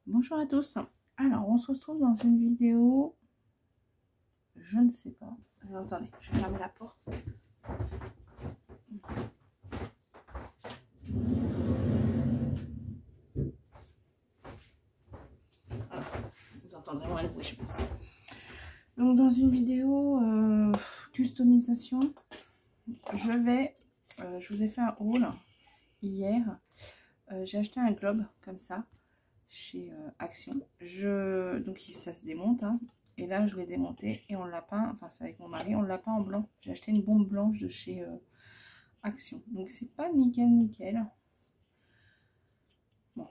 Bonjour à tous. Alors, on se retrouve dans une vidéo. Je ne sais pas. Alors, attendez, je vais fermer la porte. Alors, vous entendrez moins de bruit, je pense. Donc, dans une vidéo customisation, je vous ai fait un haul hier. J'ai acheté un globe comme ça chez Action. Donc ça se démonte, hein. Et là je l'ai démonté et on l'a peint, enfin c'est avec mon mari, on l'a peint en blanc. J'ai acheté une bombe blanche de chez Action. Donc c'est pas nickel. Bon,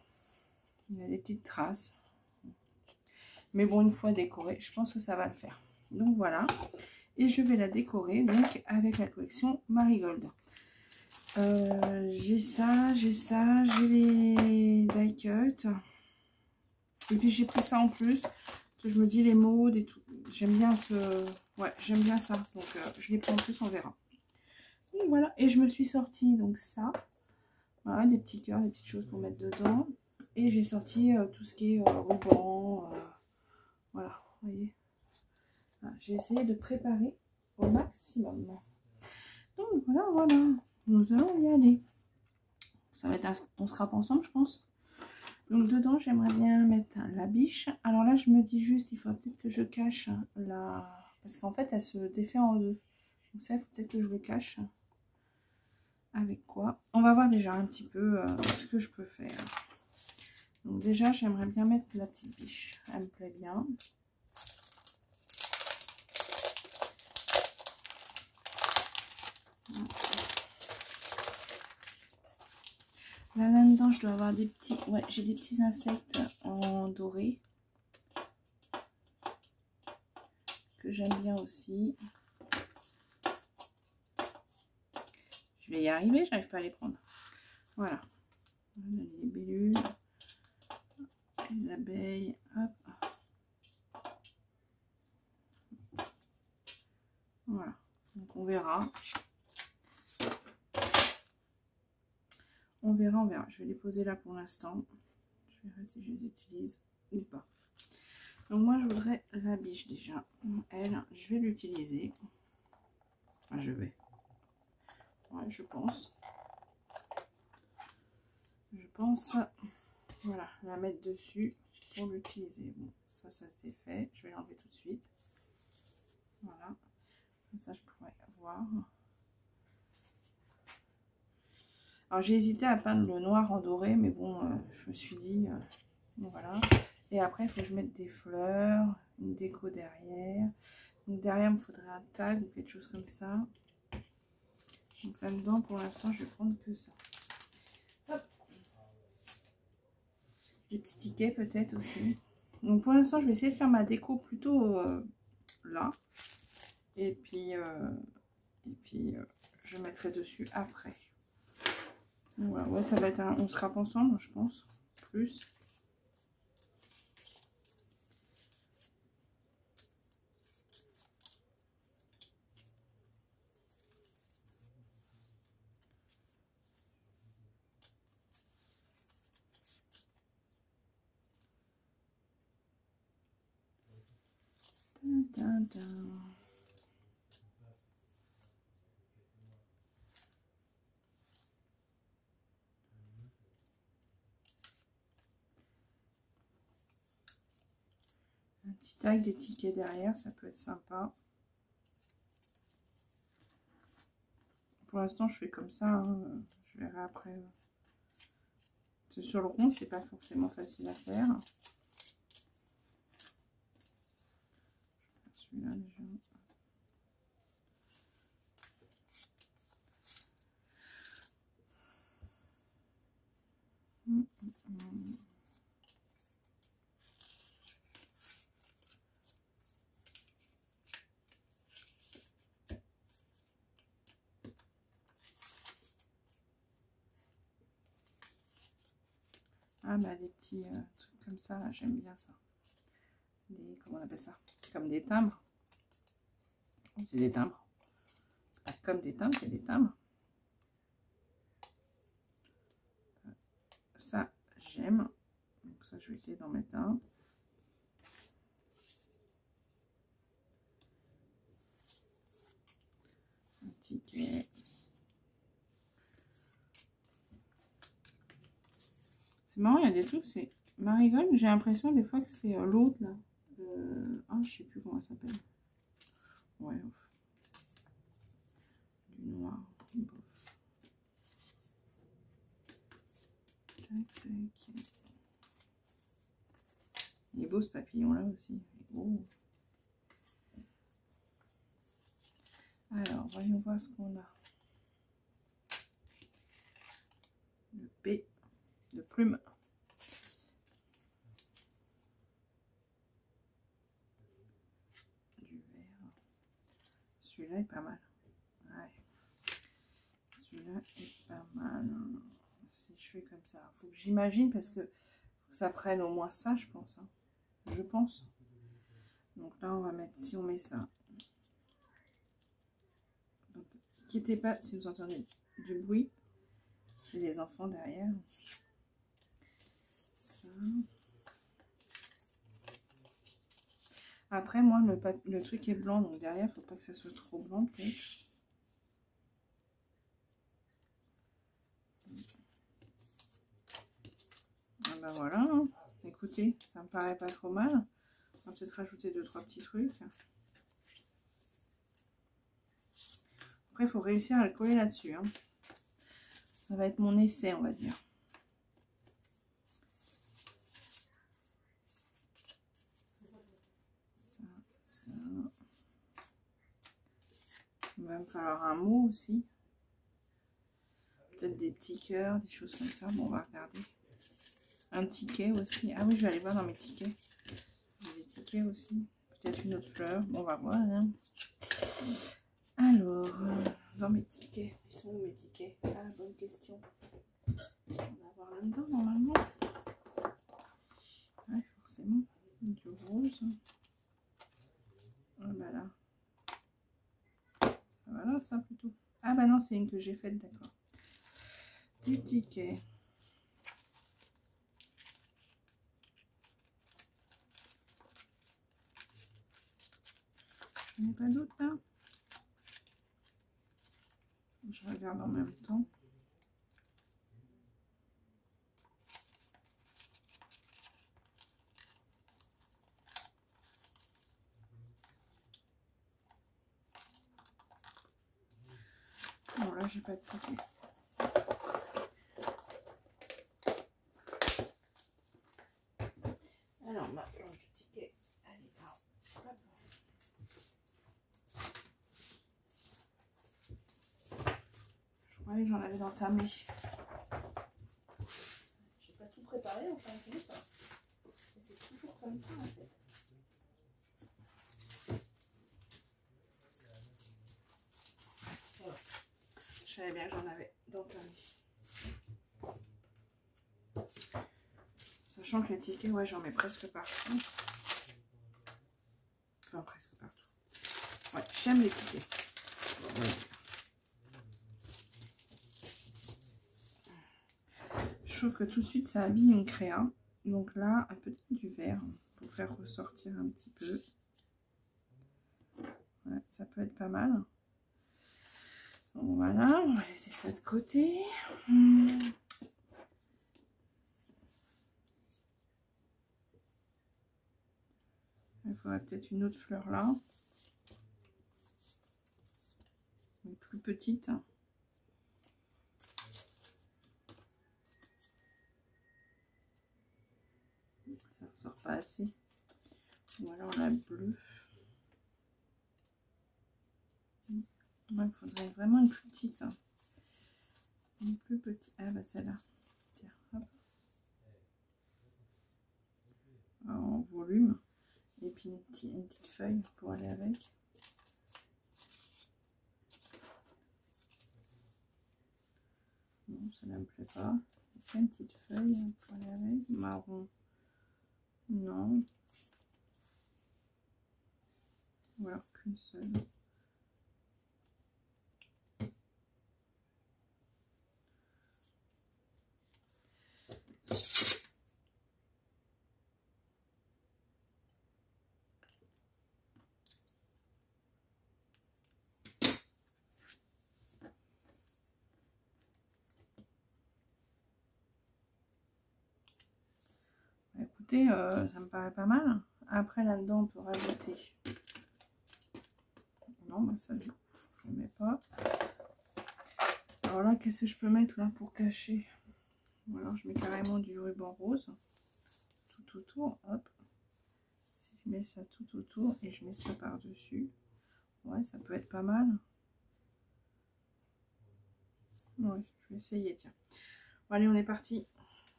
il y a des petites traces. Mais bon, une fois décoré, je pense que ça va le faire. Donc voilà. Et je vais la décorer donc avec la collection Marigold. J'ai ça, j'ai les die cut. Et puis j'ai pris ça en plus. Parce que je me dis les modes et tout. J'aime bien ouais, j'aime bien ça. Donc je l'ai pris en plus, on verra. Donc voilà. Et je me suis sorti donc ça. Voilà, des petits cœurs, des petites choses pour mettre dedans. Et j'ai sorti tout ce qui est ruban. Voilà, vous voyez. Voilà, j'ai essayé de préparer au maximum. Donc voilà. Nous allons y aller. Ça va être on scrape ensemble, je pense. Donc dedans, j'aimerais bien mettre la biche. Alors là, je me dis juste, il faut peut-être que je cache la... Parce qu'en fait, elle se défait en deux. Donc ça, il faut peut-être que je le cache. Avec quoi? On va voir déjà un petit peu ce que je peux faire. Donc déjà, j'aimerais bien mettre la petite biche. Elle me plaît bien. Là-dedans, je dois avoir des petits... Ouais, j'ai des petits insectes en doré. Que j'aime bien aussi. Je vais y arriver, j'arrive pas à les prendre. Voilà. Les libellules. Les abeilles. Hop. Voilà. Donc on verra. On verra. Je vais les poser là pour l'instant. Je verrai si je les utilise ou pas. Donc moi je voudrais la biche déjà. Elle, je vais l'utiliser. Enfin, je vais. Ouais, je pense. Voilà, la mettre dessus pour l'utiliser. Bon, ça c'est fait. Je vais l'enlever tout de suite. Voilà. Comme ça je pourrais voir. Alors j'ai hésité à peindre le noir en doré, mais bon, je me suis dit, voilà. Et après, il faut que je mette des fleurs, une déco derrière. Donc derrière, il me faudrait un tag ou quelque chose comme ça. Donc là-dedans, pour l'instant, je vais prendre que ça. Hop. Des petits tickets peut-être aussi. Donc pour l'instant, je vais essayer de faire ma déco plutôt là. Et puis je mettrai dessus après. Donc voilà, ouais, ça va être on se râpe ensemble, je pense. Plus. Un petit tag, des tickets derrière, ça peut être sympa. Pour l'instant, je fais comme ça. Hein. Je verrai après. Sur le rond, c'est pas forcément facile à faire. Celui-là déjà. Ah bah des petits trucs comme ça, j'aime bien ça. Comment on appelle ça? Comme des timbres. C'est des timbres. C'est pas comme des timbres, c'est des timbres. Ça, j'aime. Donc ça, je vais essayer d'en mettre un. Un ticket. C'est marrant, il y a des trucs, c'est Marigold, j'ai l'impression des fois que c'est l'autre là. Ah, je sais plus comment ça s'appelle. Ouais, du noir. Bof. Tac, tac. Il est beau ce papillon là aussi. Oh. Alors, voyons voir ce qu'on a. Le P de plume. Du vert. Celui-là est pas mal. Ouais. Celui-là est pas mal. Si je fais comme ça, faut que j'imagine parce que ça prenne au moins ça, je pense. Hein. Je pense. Donc là, on va mettre, si on met ça. Donc, inquiétez pas si vous entendez du bruit. C'est les enfants derrière. Ça. Après, moi, le truc est blanc, donc derrière, il ne faut pas que ça soit trop blanc, peut-être. Ah ben voilà, hein. Écoutez, ça me paraît pas trop mal. On va peut-être rajouter 2-3 petits trucs. Après, il faut réussir à le coller là-dessus. Hein. Ça va être mon essai, on va dire. Ça. Il va me falloir un mot aussi. Peut-être des petits cœurs, des choses comme ça. Bon, on va regarder. Un ticket aussi. Ah oui, je vais aller voir dans mes tickets. J'ai des tickets aussi. Peut-être une autre fleur. Bon, on va voir. Hein. Alors, dans mes tickets. Ils sont où mes tickets? Ah, bonne question. On va voir là-dedans, normalement. Ouais, forcément. Du rose. Ah bah là. Ça va là, ça, plutôt. Ah bah non, c'est une que j'ai faite, d'accord. Des tickets. Il n'y a pas d'autres là? Je regarde en même temps. Non, là, j'ai pas de ticket. Alors, ma planche de ticket, elle est là. Hop. Je croyais que j'en avais entamé. J'ai pas tout préparé en fin de compte. C'est toujours comme ça en fait. Voilà. Je savais bien que j'en avais entamé. Sachant que les tickets, ouais, j'en mets presque partout. Enfin, presque partout. Ouais, j'aime les tickets. Ouais. Je trouve que tout de suite, ça habille une créa. Donc là, peut-être du vert pour faire ressortir un petit peu. Ouais, ça peut être pas mal. Donc voilà, on va laisser ça de côté. Il faudrait peut-être une autre fleur là. Une plus petite. Ça ressort pas assez. Ou alors la bleue. Il faudrait vraiment une plus petite. Une plus petite. Ah bah celle-là. Tiens, hop. En volume. Et puis une petite feuille pour aller avec. Non, ça ne me plaît pas. Une petite feuille pour aller avec. Marron. Non. Ou alors qu'une seule. côté, ça me paraît pas mal. Après, là-dedans, on peut rajouter... Non, bah ça, je ne mets pas. Alors là, qu'est-ce que je peux mettre là pour cacher? Ou alors, je mets carrément du ruban rose. Tout autour, hop. Si je mets ça tout autour et je mets ça par-dessus. Ouais, ça peut être pas mal. Ouais, je vais essayer, tiens. Bon, allez, on est parti.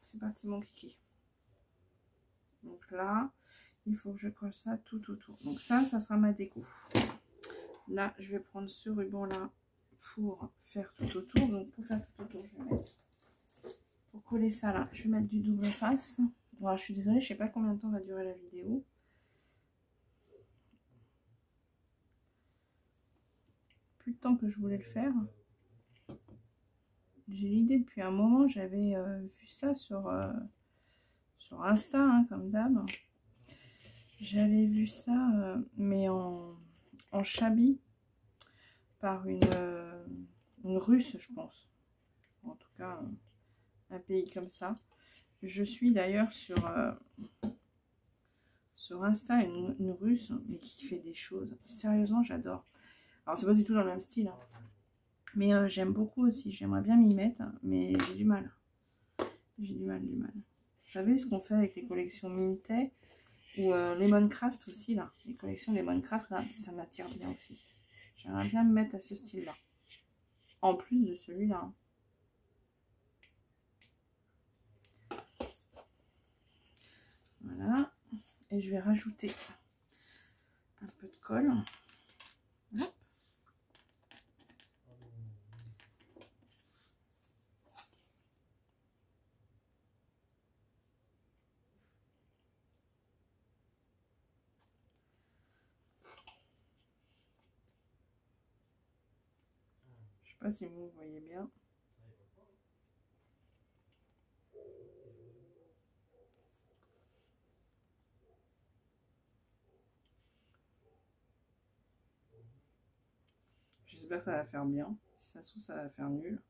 C'est parti, mon kiki. Donc là, il faut que je colle ça tout autour. Donc ça sera ma déco. Là, je vais prendre ce ruban-là pour faire tout autour. Donc pour faire tout autour, je vais mettre... Pour coller ça là, je vais mettre du double face. Voilà, je suis désolée, je sais pas combien de temps va durer la vidéo. Plus de temps que je voulais le faire. J'ai l'idée depuis un moment, j'avais vu ça sur Insta, hein, comme d'hab. J'avais vu ça, mais en chablis, par une Russe, je pense. En tout cas, un pays comme ça. Je suis d'ailleurs sur Insta une Russe, mais qui fait des choses. Sérieusement, j'adore. Alors, c'est pas du tout dans le même style, hein. Mais j'aime beaucoup aussi. J'aimerais bien m'y mettre, mais j'ai du mal. J'ai du mal. Vous savez ce qu'on fait avec les collections Minté ou Lemoncraft aussi, là. Les collections Lemoncraft, là, ça m'attire bien aussi. J'aimerais bien me mettre à ce style-là. En plus de celui-là. Voilà. Et je vais rajouter un peu de colle. Hop. Je sais pas si vous voyez bien. J'espère que ça va faire bien. Si ça se trouve, ça va faire nul.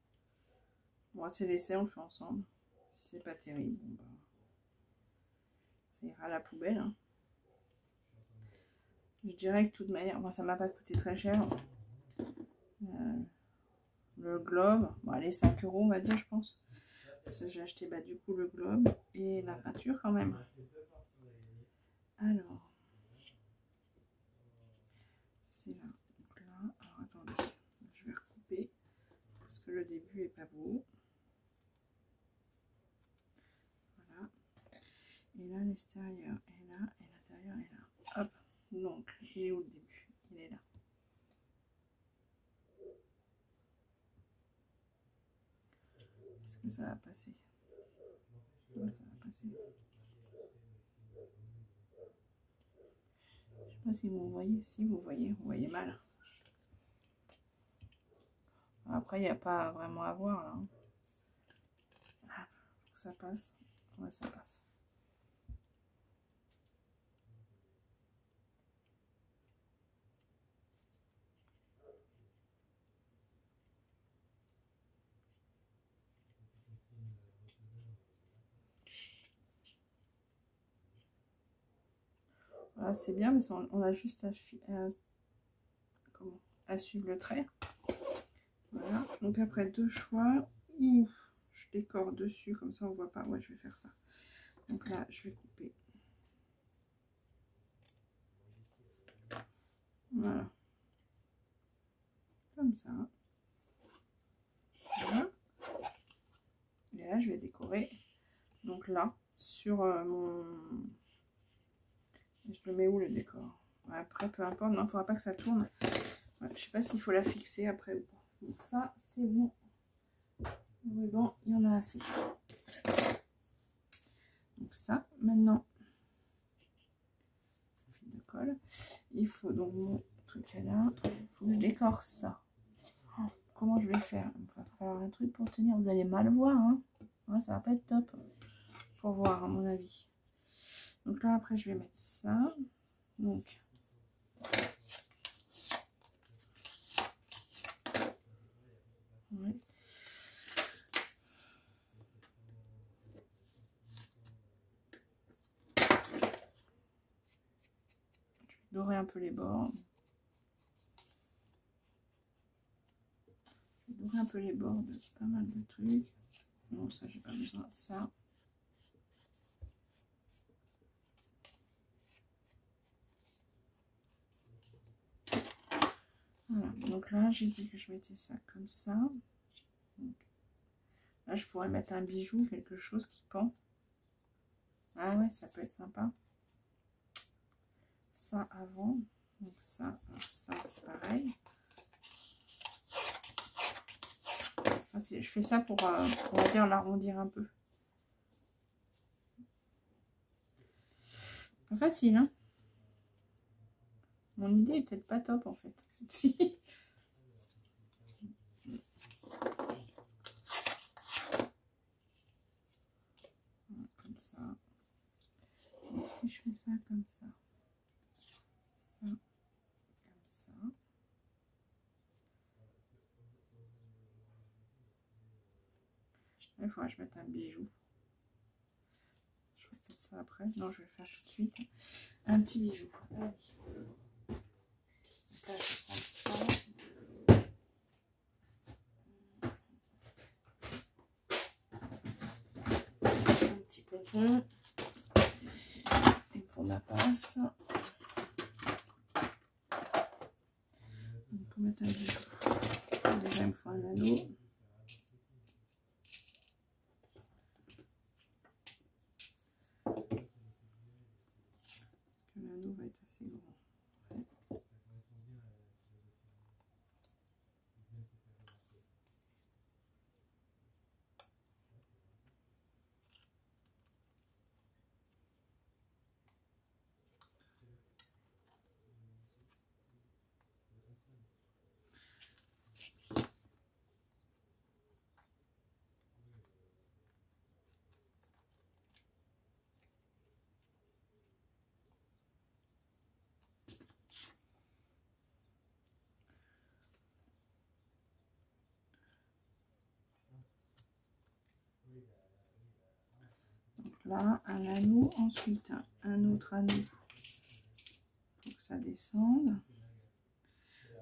Moi, c'est l'essai, on le fait ensemble. Si c'est pas terrible, bon bah, ça ira à la poubelle, hein. Je dirais que de toute manière, moi, ça m'a pas coûté très cher. Le globe, bon, allez, 5 €, on va dire, je pense. Parce que j'ai acheté bah, du coup le globe et la peinture quand même. Alors, c'est là. Donc là, alors attendez, je vais recouper parce que le début est pas beau. Voilà. Et là, l'extérieur est là et l'intérieur est là. Hop. Donc, il est où le début? Il est là. Est-ce que ça va passer? Ouais, ça va passer. Je sais pas si vous voyez. Si vous voyez mal. Après, il n'y a pas vraiment à voir là. Ah, faut que ça passe. Ouais, ça passe. Voilà, c'est bien, mais on a juste à suivre le trait. Voilà, donc après deux choix, je décore dessus, comme ça on voit pas. Ouais, je vais faire ça. Donc là, je vais couper. Voilà. Comme ça. Voilà. Et là, je vais décorer. Donc là, sur mon... Je le mets où le décor? Après, peu importe. Non, il ne faudra pas que ça tourne. Voilà, je sais pas s'il faut la fixer après ou pas. Donc ça, c'est bon. Le ruban, il y en a assez. Donc ça, maintenant, fil de colle. Il faut donc mon truc est là. Il faut que je décore ça. Oh, comment je vais faire? Il va falloir un truc pour tenir. Vous allez mal voir, hein. Ouais, ça va pas être top. Pour voir, à mon avis. Donc là, après, je vais mettre ça. Donc, ouais. dorer un peu les bords. Dorer un peu les bords de pas mal de trucs. Non, ça, j'ai pas besoin. Ça. Voilà. Donc là, j'ai dit que je mettais ça comme ça. Donc, là, je pourrais mettre un bijou, quelque chose qui pend. Ah ouais, ça peut être sympa. Ça avant. Donc ça, alors ça c'est pareil. Enfin, je fais ça pour, on va dire, l'arrondir un peu. Pas facile, hein. Mon idée est peut-être pas top en fait. Comme ça. Et si je fais ça comme ça. Ça, comme ça. Il faudra que je mette un bijou. Je ferai peut-être ça après. Non, je vais le faire tout de suite. Un petit bijou. Allez. Donc là, je vais prendre ça. Un petit pompon. Il me faut ma pince. Pour mettre un bijou. Déjà, il me faut un anneau. Parce que l'anneau va être assez grand. Là, un anneau, ensuite un autre anneau pour que ça descende.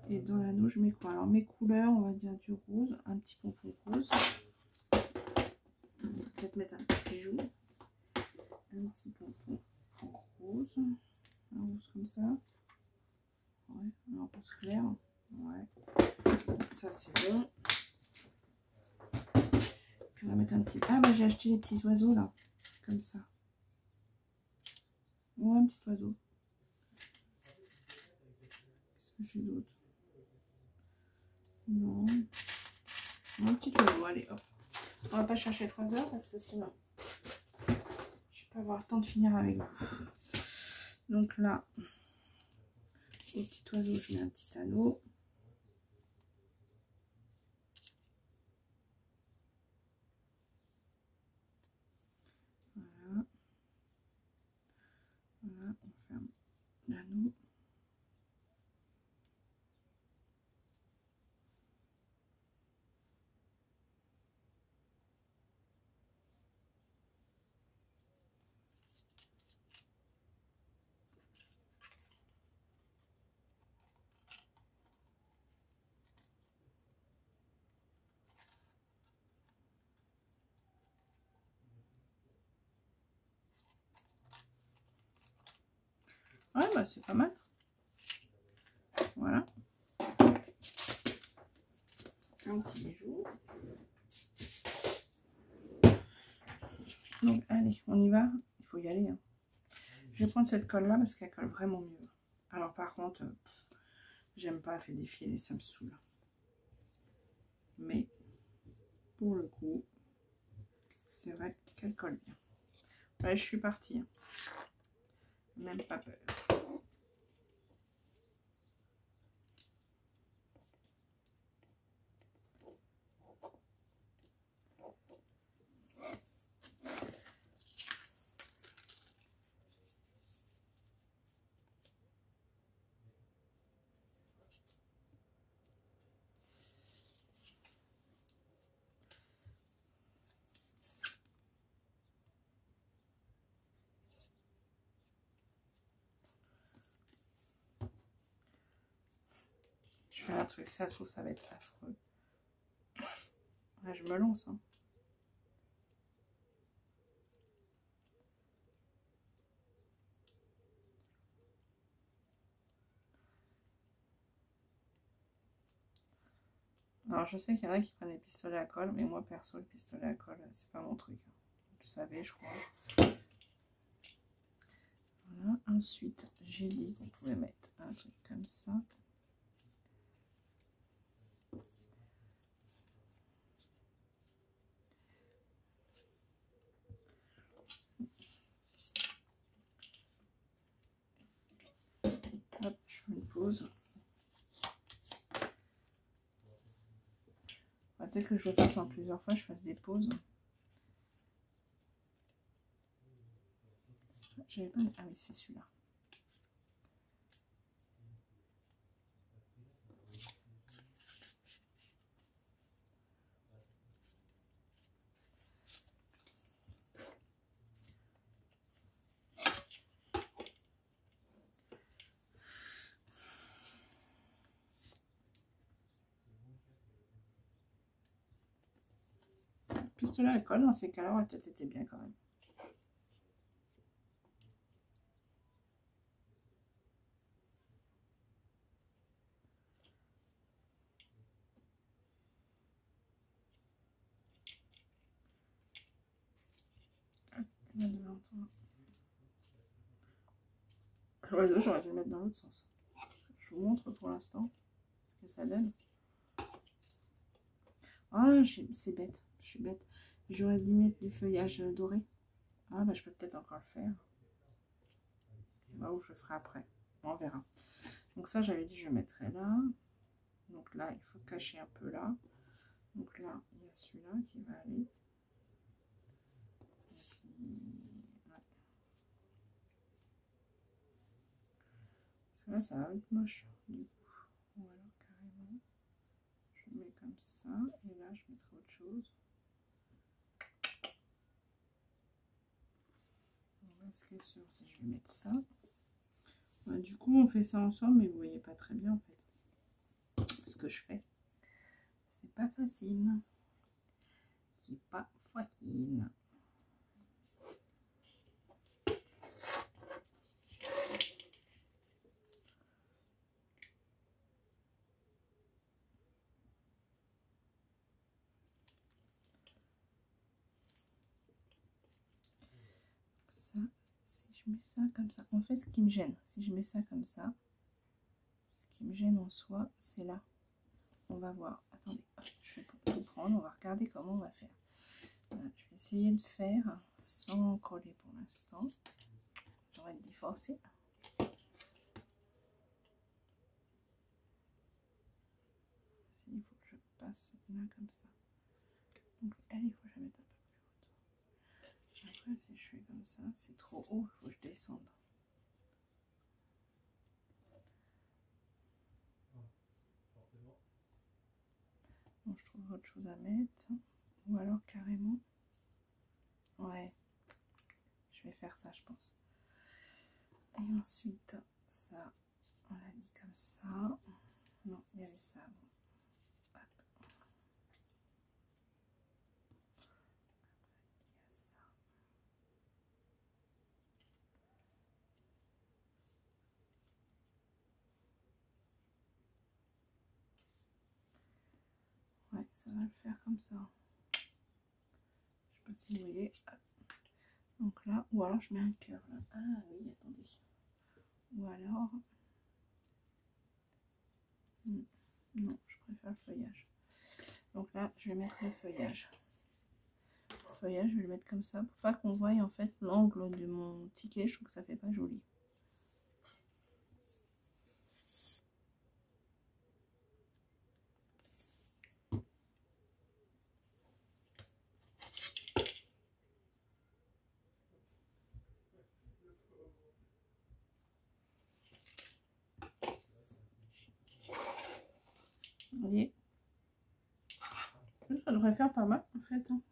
Et dans l'anneau, je mets quoi? Alors, mes couleurs, on va dire du rose, un petit pompon rose. Peut-être mettre un petit bijou. Un petit pompon rose. Un rose comme ça. Ouais, un rose clair. Ouais. Donc, ça, c'est bon. Puis, on va mettre un petit... Ah, bah, j'ai acheté les petits oiseaux, là. Comme ça. Ouais, un petit oiseau. Qu'est-ce que j'ai d'autre? Non. Un petit oiseau, allez, hop. On va pas chercher 3 heures parce que sinon, je vais pas avoir le temps de finir avec vous. Donc là, au petit oiseau, je mets un petit anneau. Voilà. Voilà, on ferme l'anneau. Ouais, bah c'est pas mal. Voilà. Un petit bijou. Donc, allez, on y va. Il faut y aller. Hein. Je vais prendre cette colle-là parce qu'elle colle vraiment mieux. Alors, par contre, j'aime pas faire défiler, ça me saoule. Mais, pour le coup, c'est vrai qu'elle colle bien. Allez, je suis partie. Hein. Même pas peur. fais un truc, ça se trouve, ça va être affreux. Ouais, je me lance. Hein. Alors, je sais qu'il y en a qui prennent des pistolets à colle, mais moi, perso, le pistolet à colle, c'est pas mon truc. Vous le savez, je crois. Voilà. Ensuite, j'ai dit qu'on pouvait mettre un truc comme ça. Hop, je fais une pause. Peut-être que je le fasse en plusieurs fois, je fasse des pauses. J'avais pas... Ah oui, c'est celui-là. Pistolet à colle, dans ces cas-là, aurait peut-être été bien quand même. L'oiseau, j'aurais dû le mettre dans l'autre sens. Je vous montre pour l'instant ce que ça donne. Ah, c'est bête, je suis bête. J'aurais dû mettre du feuillage doré. Ah, bah je peux peut-être encore le faire. Bah, ou je le ferai après. On verra. Donc ça, j'avais dit, je le mettrai là. Donc là, il faut cacher un peu là. Donc là, il y a celui-là qui va aller. Puis, ouais. Parce que là, ça va être moche. Du coup, ou alors carrément, je mets comme ça. Et là, je mettrai autre chose. Est-ce que sûr si je vais mettre ça? Du coup, on fait ça ensemble, mais vous voyez pas très bien en fait ce que je fais. C'est pas facile. C'est pas facile. Ça, si je mets ça comme ça, en fait, ce qui me gêne, si je mets ça comme ça, ce qui me gêne en soi, c'est là. On va voir. Attendez, je vais tout prendre. On va regarder comment on va faire. Voilà, je vais essayer de faire sans coller pour l'instant. J'aurais dû forcer. Il faut que je passe là comme ça. Donc elle, il faut que je la mette un peu plus haute. Après, si je fais comme ça, c'est trop haut. Il faut que je descende. Donc, je trouve autre chose à mettre. Ou alors carrément. Ouais. Je vais faire ça, je pense. Et ensuite, ça, on l'a mis comme ça. Non, il y avait ça avant. Hop. Il y a ça. Ouais, ça va le faire comme ça. Je sais pas si vous voyez. Hop. Donc là, ou alors je mets un cœur là. Ah oui, attendez. Ou alors... Non, je préfère le feuillage. Donc là, je vais mettre le feuillage. Le feuillage, je vais le mettre comme ça pour pas qu'on voie en fait l'angle de mon ticket. Je trouve que ça fait pas joli. Vous voyez, ça devrait faire pas mal en fait. Hein.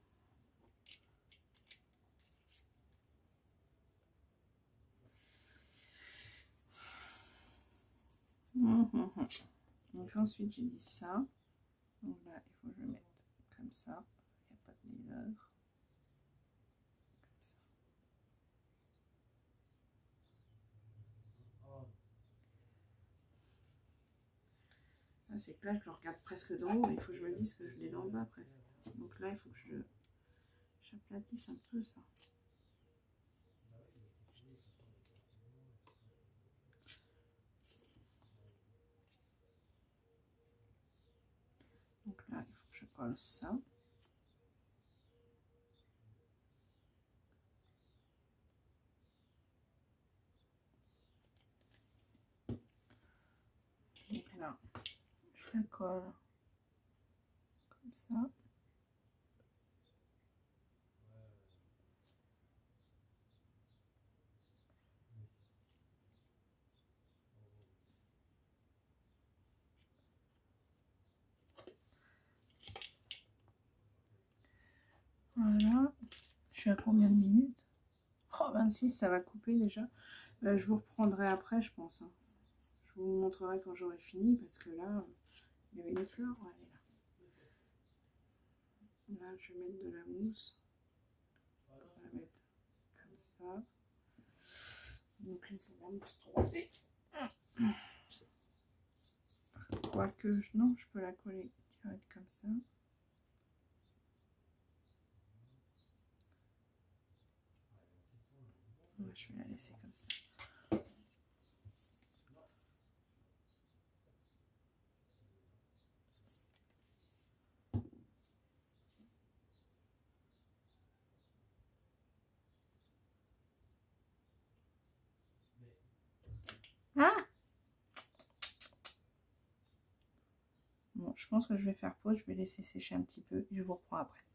Donc ensuite j'ai dit ça. Donc là il faut que je le mette comme ça. Il n'y a pas de laser. Comme ça. Là c'est que là je le regarde presque d'en haut, mais il faut que je me dise que je l'ai dans le bas presque. Donc là il faut que j'aplatisse un peu ça. Donc là, il faut que je colle ça. Donc là, je la colle comme ça. Voilà. Je suis à combien de minutes? Oh, 26, ça va couper déjà. Je vous reprendrai après, je pense. Hein. Je vous montrerai quand j'aurai fini, parce que là, il y avait une fleur. Ouais, elle est là. Là, je vais mettre de la mousse. On va la mettre comme ça. Donc, il faut la mousse 3D. Quoique, non, je peux la coller direct comme ça. Ouais, je vais la laisser comme ça. Ah! Bon, je pense que je vais faire pause, je vais laisser sécher un petit peu et je vous reprends après.